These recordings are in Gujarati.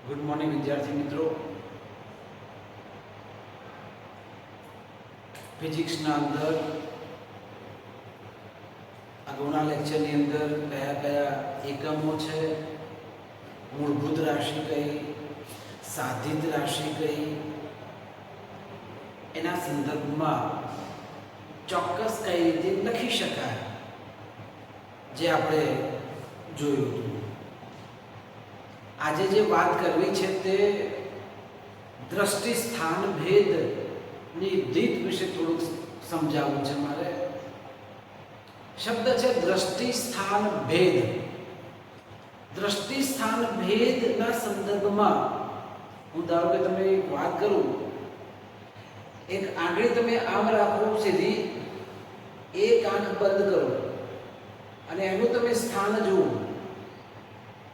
ગુડ મોર્નિંગ વિદ્યાર્થી મિત્રો. ફિઝિક્સના અંદર અગાઉના લેક્ચરની અંદર કયા કયા એકમો છે, મૂળભૂત રાશિ કઈ, સાધિત રાશિ કઈ, એના સંદર્ભમાં ચોક્કસ કઈ રીતે લખી શકાય જે આપણે જોયું હતું. આજે જે વાત કરવી છે તે દ્રષ્ટિ સ્થાન ભેદની રીત વિશે થોડુંક સમજાવવું છે મારે. શબ્દ છે દ્રષ્ટિ સ્થાન ભેદ. દ્રષ્ટિ સ્થાન ભેદના સંદર્ભમાં હું ધારો કે તમે વાત કરું, એક આંગળી તમે આમ રાખો સીધી, એક આંખ બંધ કરો અને એનું તમે સ્થાન જુઓ,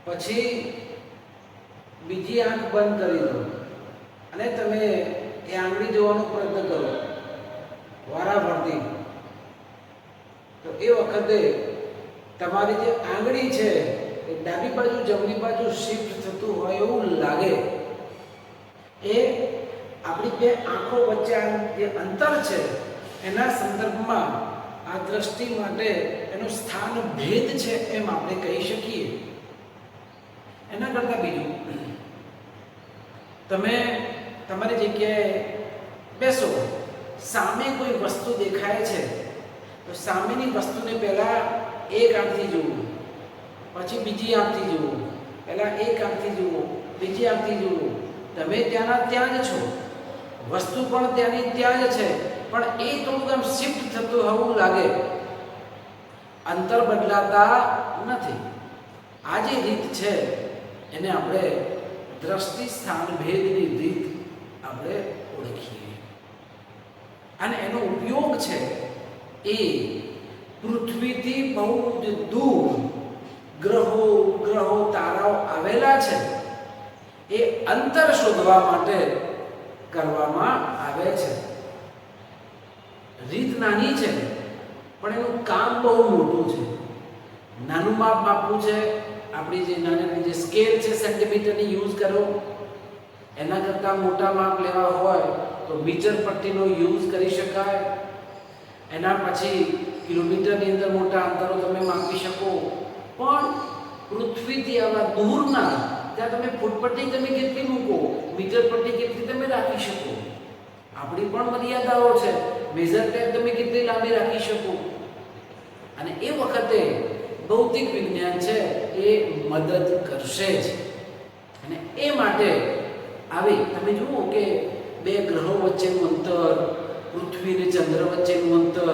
પછી બીજી આંખ બંધ કરી દો અને તમે એ આંગળી જોવાનો પ્રયત્ન કરો વારાફરતી, તો એ વખતે તમારી જે આંગળી છે એ ડાબી બાજુ જમણી બાજુ શિફ્ટ થતું હોય એવું લાગે. એ આપણી બે આંખો વચ્ચે જે અંતર છે એના સંદર્ભમાં આ દ્રષ્ટિ માટે એનું સ્થાન ભેદ છે એમ આપણે કહી શકીએ. એના કરતાં બીજું, તમે તમારી જગ્યાએ બેસો, સામે કોઈ વસ્તુ દેખાય છે તો સામેની વસ્તુને પહેલાં એક આંખથી જુઓ, પછી બીજી આંખથી જુઓ, પહેલાં એક આંખથી જુઓ, બીજી આંખથી જુઓ. તમે ત્યાંના ત્યાં જ છો, વસ્તુ પણ ત્યાંની ત્યાં જ છે, પણ એ થોડુંક આમ શિફ્ટ થતું હોવું લાગે, અંતર બદલાતા નથી. આ જે રીત છે એને આપણે દ્રષ્ટિ સ્થાન ભેદની રીત આપણે ઓળખીએ. અને એનો ઉપયોગ છે એ પૃથ્વીથી બહુ જ દૂર ગ્રહો તારાઓ આવેલા છે એ અંતર શોધવા માટે કરવામાં આવે છે. રીત નાની છે પણ એનું કામ બહુ મોટું છે. નાનું માપ માપવું છે, આપણી જે નાની જે સ્કેલ છે સેન્ટીમીટરની યુઝ કરો. એના કરતાં મોટા માપ લેવા હોય તો મીટર પટ્ટીનો યુઝ કરી શકાય. એના પછી કિલોમીટરની અંદર મોટા અંતરો તમે માપી શકો. પણ પૃથ્વીથી આવા દૂરના ત્યાં તમે ફૂટપટ્ટી તમે કેટલી મૂકો, મીટર પટ્ટી કેટલી તમે રાખી શકો. આપણી પણ મર્યાદાઓ છે, મેજર ટેપ તમે કેટલી લાંબી રાખી શકો. અને એ વખતે ભૌતિક વિજ્ઞાન છે એ મદદ કરશે જ. અને એ માટે આવી તમે જુઓ કે બે ગ્રહો વચ્ચેનું અંતર, પૃથ્વી અને ચંદ્ર વચ્ચેનું અંતર,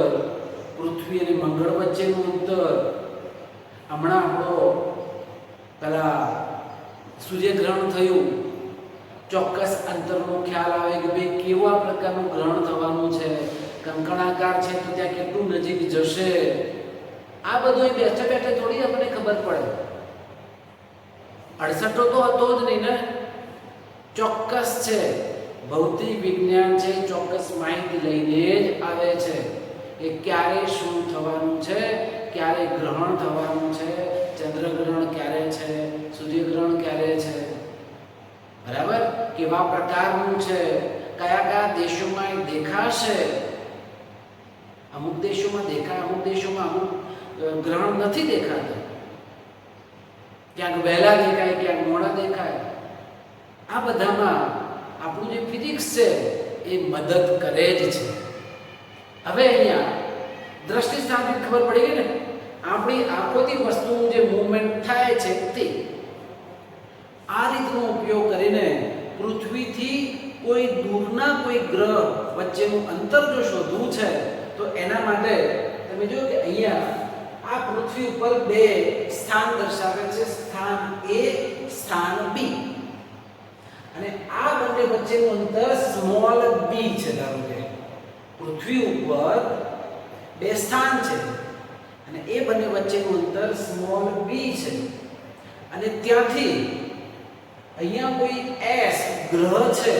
પૃથ્વી અને મંગળ વચ્ચેનું અંતર, હમણાં આપણો પેલા સૂર્યગ્રહણ થયું, ચોક્કસ અંતરનો ખ્યાલ આવે કે ભાઈ કેવા પ્રકારનું ગ્રહણ થવાનું છે, કંકણાકાર છે તો ત્યાં કેટલું નજીક જશે. આ બધું બેઠા બેઠા થોડી આપણને ખબર પડે. 68 તો હતો જ નહીં ને. ચોક્કસ છે, ભૌતિક વિજ્ઞાન છે ચોક્કસ માહિતી લઈને જ આવે છે કે ક્યારે શું થવાનું છે, ક્યારે ગ્રહણ થવાનું છે, ચંદ્રગ્રહણ ક્યારે છે, સૂર્યગ્રહણ ક્યારે છે, બરાબર, કેવા પ્રકારનું છે, કયા કયા દેશોમાં દેખાશે. અમુક દેશોમાં દેખાય, અમુક દેશોમાં અમુક ગ્રહણ નથી દેખાતું. ક્યાંક વહેલા દેખાય, ક્યાંક મોડા દેખાય. આ બધામાં આપણું જે ફિઝિક્સ છે એ મદદ કરે જ છે. હવે અહીંયા દ્રષ્ટિ સ્થાનથી ખબર પડી ગઈ ને, આપણી આંખોથી વસ્તુનું જે મૂવમેન્ટ થાય છે તે આ રીતનો ઉપયોગ કરીને પૃથ્વીથી કોઈ દૂરના કોઈ ગ્રહ વચ્ચેનું અંતર જો શોધવું છે તો એના માટે તમે જો કે અહીંયા આ પૃથ્વી ઉપર બે સ્થાન દર્શાવે છે, સ્થાન A, સ્થાન B. અને આ બંને વચ્ચેનું અંતર સ્મોલ b છે. ધારો કે પૃથ્વી ઉપર બે સ્થાન છે અને એ બંને વચ્ચેનું અંતર સ્મોલ b છે. અને ત્યાંથી અહીંયા કોઈ S ગ્રહ છે,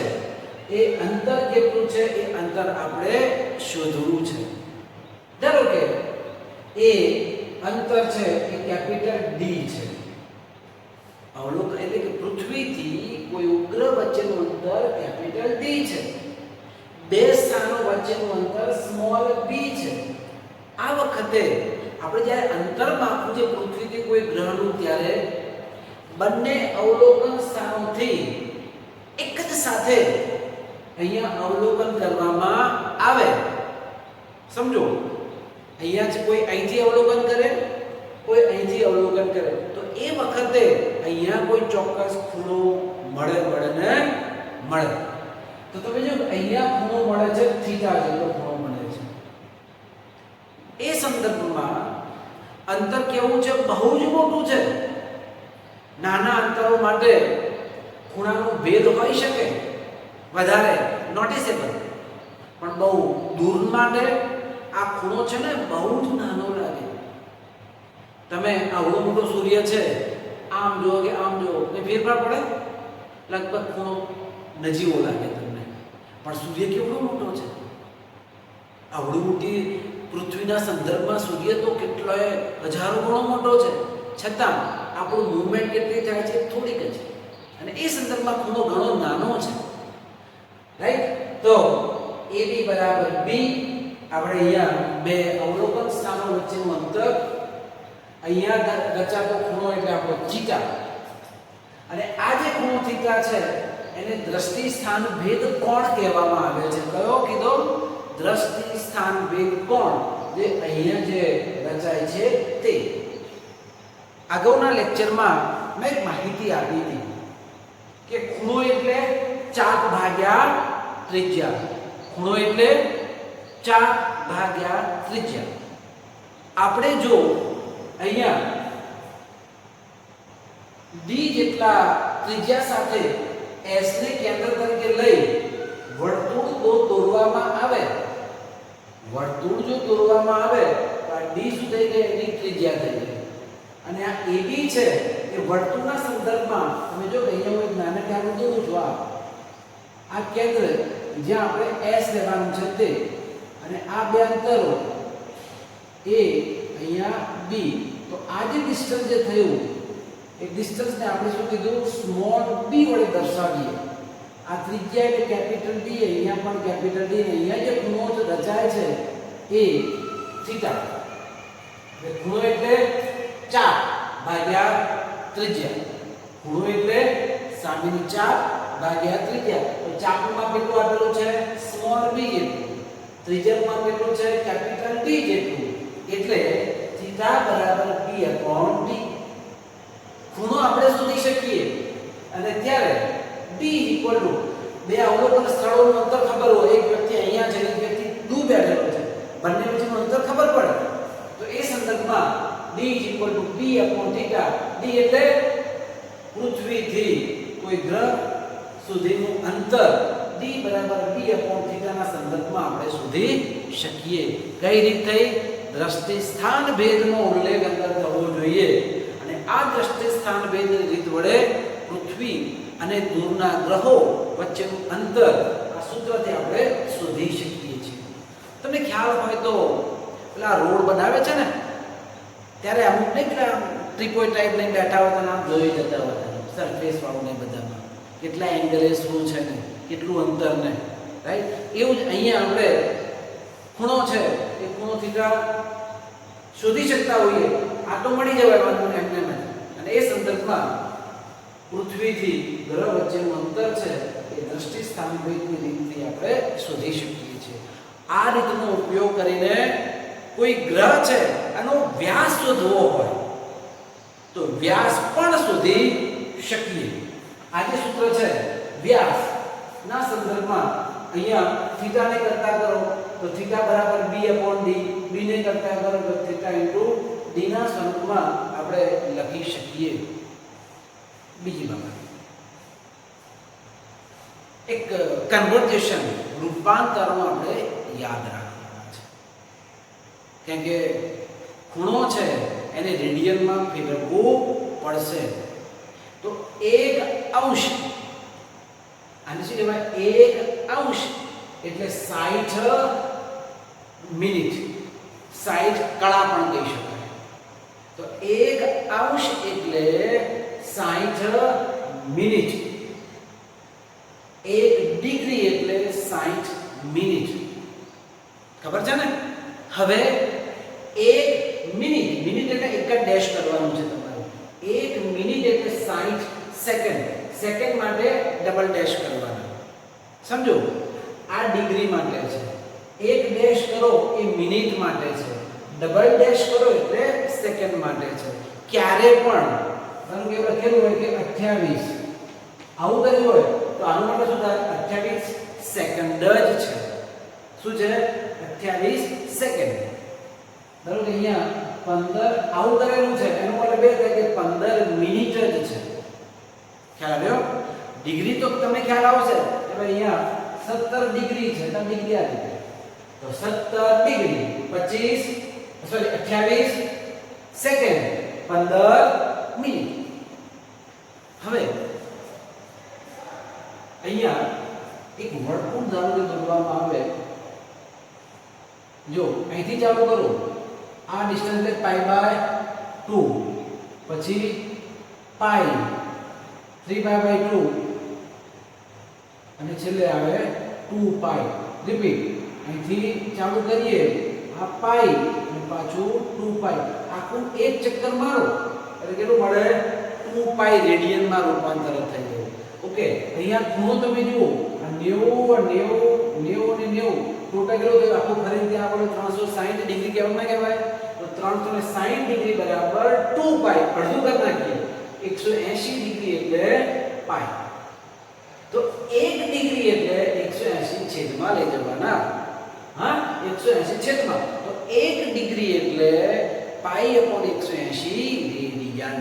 એ અંતર કેટલું છે એ અંતર આપણે શોધવું છે. ધારો કે એ અંતર છે એ કેપિટલ D છે. અવલોકન એટલે કે પૃથ્વીથી કોઈ ઉપગ્રહ વચ્ચેનું અંતર કેપિટલ ડી છે, બે સ્થાનો વચ્ચેનું અંતર સ્મોલ બી છે. આ વખતે આપણે જ્યારે અંતર માપવું છે પૃથ્વીથી કોઈ ગ્રહનું, ત્યારે બંને અવલોકન સ્થાનોથી એક જ સાથે અહીંયા અવલોકન કરવામાં આવે. સમજો, અહીંયા કોઈ અહીંથી અવલોકન કરે, કોઈ અહીંથી અવલોકન કરે, તો એ વખતે અહીંયા કોઈ ચોક્કસ ખૂણો મળે. તો તમે જો અહીંયા ખૂણો મળે છે, થીટા જેટલો ખૂણો મળે છે. એ સંદર્ભમાં અંતર કેવું છે? બહુ જ મોટું છે. નાના અંતરો માટે ખૂણાનો ભેદ હોઈ શકે વધારે નોટિસેબલ, પણ બહુ દૂર માટે આ ખૂણો છે ને બહુ જ નાનો લાગે. તમે આવડો મોટો સૂર્ય છે, આમ જો કે આમ જો, એ ફેરફાર પડે? લગભગ ખૂણો નજીવો લાગે તમને, પણ સૂર્ય કેવડો મોટો છે. આવડી મોટી પૃથ્વીના સંદર્ભમાં સૂર્ય તો કેટલાય હજારો ગણો મોટો છે, છતાં આપણું મૂવમેન્ટ કેટલી થાય છે? થોડીક જ. અને એ સંદર્ભમાં ખૂણો ઘણો નાનો છે, રાઈટ? તો AB બરાબર B. આપણે અહીંયા બે અવલોકન સ્થાનો વચ્ચેનું અંતર, અહીંયા રચાતો ખૂણો એટલે આપણો થીટા, અને આ જે ખૂણો થીટા છે એને દ્રષ્ટિ સ્થાન ભેદ કોણ કહેવામાં આવે છે. કયો કીધો? દ્રષ્ટિ સ્થાન ભેદ કોણ, જે અહીંયા જે રચાય છે તે. અગાઉના લેક્ચરમાં મેં એક માહિતી આપી હતી કે ખૂણો એટલે ચાપ ભાગ્યા ત્રિજ્યા. ખૂણો એટલે ચાપ ભાગ્યા ત્રિજ્યા. આપણે જો અહીંયા ડી જેટલા ત્રિજ્યા સાથે S ને કેન્દ્ર તરીકે લઈ વર્તુળ દોરવામાં આવે, વર્તુળ જો દોરવામાં આવે તો આ ડી શું થઈ ગઈ? એની ત્રિજ્યા થઈ ગઈ. અને આ AB છે એ વર્તુળના સંદર્ભમાં તમે જો અહીંયા હું એક નાનકડું આકૃતિ દોરું છું. આ કેન્દ્ર જ્યાં આપણે S લેવાનું છે તે, અને આ બે અંતરો A અહીંયા B. તો આ જે ડિસ્ટન્સ જે થયું એ ડિસ્ટન્સને આપણે શું કીધું? સ્મોલ b વડે દર્શાવીએ. આ ત્રિજ્યા એટલે કેપિટલ D, અહીંયા પણ કેપિટલ D, ને અહીંયા જે ખૂણો રચાય છે એ થીટા. એટલે ખૂણો એટલે ચાપ ભાગ્યા ત્રિજ્યા. ખૂણો એટલે સામેની ચાપ ભાગ્યા ત્રિજ્યા. તો ચાપમાં કેટલું આપેલું છે? સ્મોલ b જેટલું. ત્રિજ્યામાં કેટલું છે? કેપિટલ D જેટલું. એટલે થીટા બરાબર b upon d. ખૂણો આપણે શોધી શકીએ, અને ત્યારે d ઇક્વલ ટુ બે અવલોકન સ્થળોનું અંતર ખબર હોય. એક વ્યક્તિ અહીંયા છે, એક વ્યક્તિ દૂર બેઠેલો છે, બંને વચ્ચેનું અંતર ખબર પડે. તો એ સંદર્ભમાં d equal to b upon theta. d એટલે પૃથ્વીથી કોઈ ગ્રહ સુધીનું અંતર. d બરાબર b upon થીટાના સંદર્ભમાં આપણે શોધી શકીએ. કઈ રીતે? દ્રષ્ટિ સ્થાન ભેદનો ઉલ્લેખ અંદર થવો જોઈએ, અને આ દ્રષ્ટિ સ્થાન ભેદ રીત વડે પૃથ્વી અને દૂરના ગ્રહો વચ્ચેનું અંતર આ સૂત્રથી આપણે શોધી શકીએ છીએ. તમને ખ્યાલ હોય તો પેલા રોડ બનાવે છે ને, ત્યારે અમુક ને પેલા ટ્રીપોઇડ ટાઈપ લઈને બેઠા હોય તો આમ જોઈ જતા હોય સરફેસ વાળું ને બધામાં કેટલા એંગલે શું છે ને કેટલું અંતર ને, રાઈટ? એવું જ અહીંયા આપણે ખૂણો છે એ ખૂણો થીટા શોધી શકતા હોઈએ. આ તો મળી જવાય વાંધો એમને. અને એ સંદર્ભમાં પૃથ્વીથી ગ્રહ વચ્ચેનું અંતર છે એ દ્રષ્ટિ સ્થાન ભેદની રીતથી આપણે શોધી શકીએ છીએ. આ રીતનો ઉપયોગ કરીને કોઈ ગ્રહ છે એનો વ્યાસ શોધવો હોય તો વ્યાસ પણ શોધી શકીએ. આ જે સૂત્ર છે વ્યાસ ના સંદર્ભમાં અહીંયા થીટાને કરતા કરો તો થીટા બરાબર b upon d, b ને કરતા કરો તો થીટા ઇન્ટુ d ના સ્વરૂપમાં આપણે લખી શકીએ. બીજી બાબત, એક કન્વર્ઝેશન રૂપાંતરનો આપણે યાદ રાખવાના છે. કેમ કે ખૂણો છે એને રેડિયનમાં ફેરવવું પડશે. તો 1 અંશ, આને શું કહેવાય? 1 અંશ એટલે 60 મિનિટ, 60 કળા પણ કહી શકાય. તો 1 અંશ એટલે 60 મિનિટ. 1 ડિગ્રી એટલે 60 મિનિટ. ખબર છે ને? હવે 1 મિનિટ, મિનિટ એટલે એક જ ડેશ કરવાનું છે તમારે. 1 મિનિટ એટલે 60 સેકન્ડ. સેકન્ડ માટે ડબલ ડેશ કરવાના. સમજો? આ ડિગ્રી માટે છે. એક ડેશ કરો એ મિનિટ માટે છે. ડબલ ડેશ કરો એટલે સેકન્ડ માટે છે. ક્યારે પણ ધારો કે લખેલું હોય કે 28 આવું કર્યું હોય તો આનું માટે શું થાય? 28 સેકન્ડ જ છે. શું છે? 28 સેકન્ડ. ધારો કે અહીંયા 15 આવું કરેલું છે એનો મતલબ એ થાય કે 15 મિનિટ જ છે. ખ્યાલ આવ્યો? ડિગ્રી તો તમને ખ્યાલ આવશે કે ભાઈ અહીંયા 17 ડિગ્રી છે તો ડિગ્રી આ રીતે. તો 17 ડિગ્રી 28 સેકન્ડ 15 મિનિટ. હવે અહીંયા એક વર્તુળ ધારો કે દોરવામાં આવે. જો અહીંથી ચાલુ કરો. આ ડિસ્ટન્સ એટલે π/2, પછી π 3π/2 અને છેલ્લે આવે 2π. રિપીટ. અહીંથી ચાલુ કરીએ આ π અને પાછું 2π. આખું એક ચક્કર મારો એટલે કેટલું મળે? 2π રેડિયનમાં રૂપાંતર થઈ જાય. ઓકે, અહીંયા ખૂણો તમે જુઓ આ 90 અને 90 ટોટલ કેટલો થયો? આખું ફરીને ત્યાં આપણે 360 ડિગ્રી કહેવામાં કહેવાય. તો 360 ડિગ્રી બરાબર 2π. અડધું કરી નાખીએ 180 ડિગ્રી એટલે π. તો 1 ડિગ્રી એટલે 180 છેદમાં લઈ જવાના. હા, 180 છેદમાં. તો 1 ડિગ્રી એટલે π/180 રેડિયન.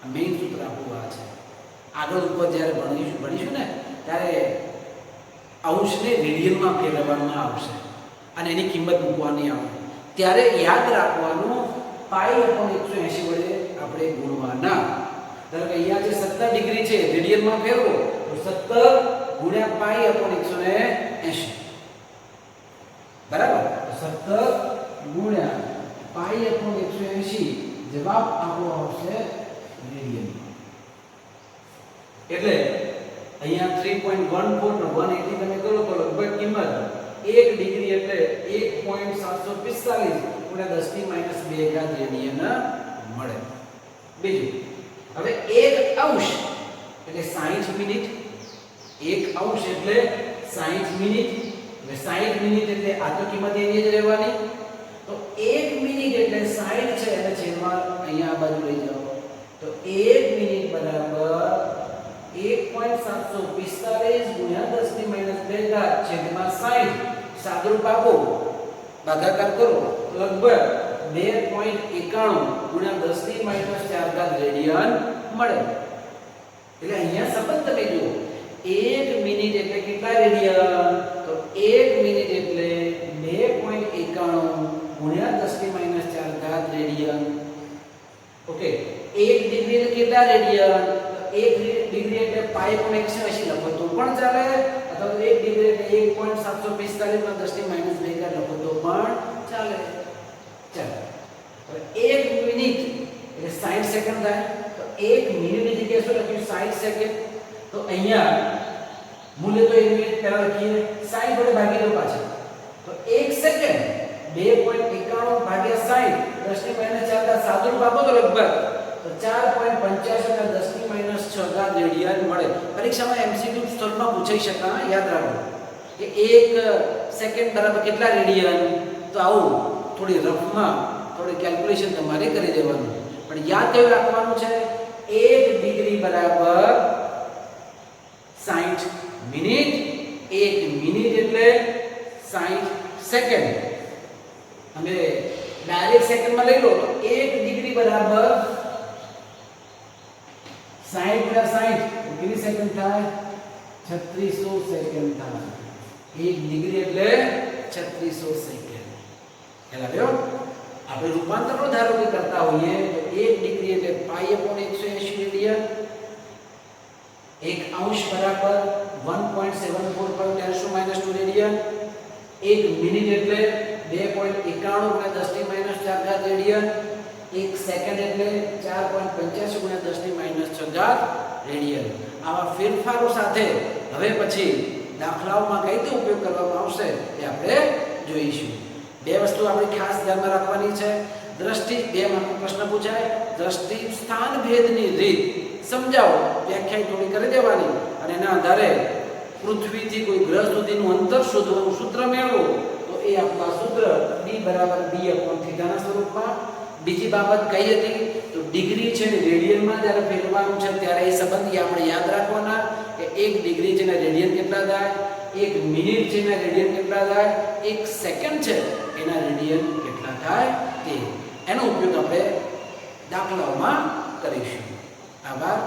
આ મેઇન સૂત્ર આપણું આ છે. આગળ ઉપર જ્યારે ભણીશું ને ત્યારે અંશને રેડિયનમાં ફેરવવામાં આવશે અને એની કિંમત મૂકવાની આવે. ત્યારે યાદ રાખવાનું π/180 વડે આપણે ગુણવાના. ધારો કે અહીંયા જે 17 ડિગ્રી છે રેડિયનમાં ફેરવો તો 17 ગુણ્યા π/180. બરાબર? 17 ગુણ્યા π/180 જવાબ આપણો આવશે રેડિયન. એટલે અહીંયા 3.14 ને 180 તમે કરો તો લગભગ કિંમત 1 ડિગ્રી એટલે 1.745 ગુણ્યા 10⁻² રેડિયન મળે. બીજું, હવે 1 અંશ એટલે 60 મિનિટ. 1 અંશ એટલે 60 મિનિટ. એટલે 60 મિનિટ એટલે આ તો કિંમત એની જ રહેવાની. તો 1 મિનિટ એટલે 60 છે અને છેદમાં અહીંયા આ બાજુ લઈ જાઓ. તો 1 મિનિટ બરાબર 1.745 ગુણ્યા 10⁻² છેદમાં 60. સાદુરૂપ આપો, ભાગાકાર કરો લગભગ 2.91 ગુણ્યા 10⁻⁴ રેડિયન મળે. એટલે અહીંયા સંબંધ તમે જુઓ. 1 મિનિટ એટલે કેટલા રેડિયન? તો 1 મિનિટ એટલે 2.91 ગુણ્યા 10⁻⁴ રેડિયન. ઓકે, 1 ડિગ્રી એટલે કેટલા રેડિયન? 1 ડિગ્રી એટલે π/180 લખો તો પણ ચાલે, અથવા 1 ડિગ્રી એટલે 1.745 માં 10⁻² લખો તો પણ ચાલે. ચાલો, હવે 1 મિનિટ એટલે 60 સેકન્ડ થાય. તો 1 મિનિટની જગ્યાએ શું લખ્યું? 60 સેકન્ડ. તો અહીંયા મૂલ્ય તો 1 મિનિટ પહેલા લખીએ, 60 વડે ભાગી દો પાછળ. તો 1 સેકન્ડ 2.91 ભાગ્યા 60 10⁻⁴ સાદુરૂપ આપો તો લગભગ તો 4.85 અને 10⁻⁶ રેડિયન મળે. પરીક્ષામાં એમસીક્યુ સ્વરૂપમાં પૂછાઈ શકાય. યાદ રાખો કે 1 સેકન્ડ બરાબર કેટલા રેડિયન? તો આવું થોડી રફમાં થોડી કેલ્ક્યુલેશન તમારે કરી દેવાનું. પણ યાદ કેવું રાખવાનું છે? 1 ડિગ્રી બરાબર 60 મિનિટ. 1 મિનિટ એટલે 60 સેકન્ડ. હવે ડાયરેક્ટ સેકન્ડમાં લઈ લો તો 1 ડિગ્રી બરાબર 60 ગુણ્યા 60 કેટલી સેકન્ડ થાય? 3600 સેકન્ડ થાય. 1 ડિગ્રી એટલે 3600 સેકન્ડ. ખ્યાલ આવ્યો? આપણે રૂપાંતરનો ધારો કે કરતા હોઈએ તો 1 ડિગ્રી એટલે π/180 રેડિયન. 1 અંશ બરાબર 1.74 × 10⁻² રેડિયન. 1 મિનિટ એટલે 2.91 × 10⁻⁴ રેડિયન. 1 સેકન્ડ એટલે 4.85 × 10⁻⁴ રેડિયન. આવા ફેરફારો સાથે હવે પછી દાખલાઓમાં કઈ રીતે ઉપયોગ કરવામાં આવશે એ આપણે જોઈશું. બે વસ્તુ આપણે ખાસ ધ્યાનમાં રાખવાની છે. દ્રષ્ટિ, બે માર્કનો પ્રશ્ન પૂછાય, દ્રષ્ટિ સ્થાન ભેદની રીત સમજાવો, વ્યાખ્યા થોડી કરી દેવાની અને એના આધારે પૃથ્વીથી કોઈ ગ્રહ સુધીનું અંતર શોધવાનું સૂત્ર મેળવો તો એ આપણું આ સૂત્ર d = b/θ ના સ્વરૂપમાં. બીજી બાબત કઈ હતી તો ડિગ્રી છે ને રેડિયનમાં જ્યારે ફેરવાનું છે ત્યારે એ સંબંધ આપણે યાદ રાખવાના કે 1 ડિગ્રી છે ને રેડિયન કેટલા થાય, 1 મિનિટ છે ને રેડિયન કેટલા થાય, 1 સેકન્ડ છે એના રેડિયન કેટલા થાય તે. એનો ઉપયોગ આપણે દાખલાઓમાં કરીશું. આભાર.